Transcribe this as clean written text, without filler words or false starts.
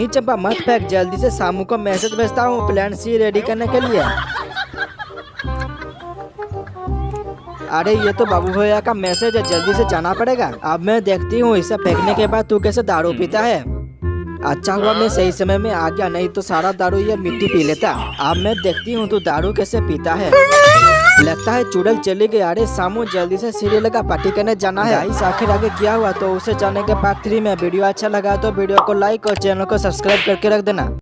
नहीं चंपा मत फेंक, जल्दी से सामू को मैसेज भेजता हूँ प्लान सी रेडी करने के लिए। अरे ये तो बाबू भैया का मैसेज है, जल्दी से जाना पड़ेगा। अब मैं देखती हूँ इसे फेंकने के बाद तू कैसे दारू पीता है। अच्छा हुआ मैं सही समय में आ गया, नहीं तो सारा दारू ये मिट्टी पी लेता। अब मैं देखती हूँ तू दारू कैसे पीता है। लगता है चुड़ैल चली गई। अरे सामू जल्दी से सीरियल का पार्टी करने जाना है। गाइस आखिर आगे क्या हुआ तो उसे जाने के पार्ट 3 में। वीडियो अच्छा लगा तो वीडियो को लाइक और चैनल को सब्सक्राइब करके रख देना।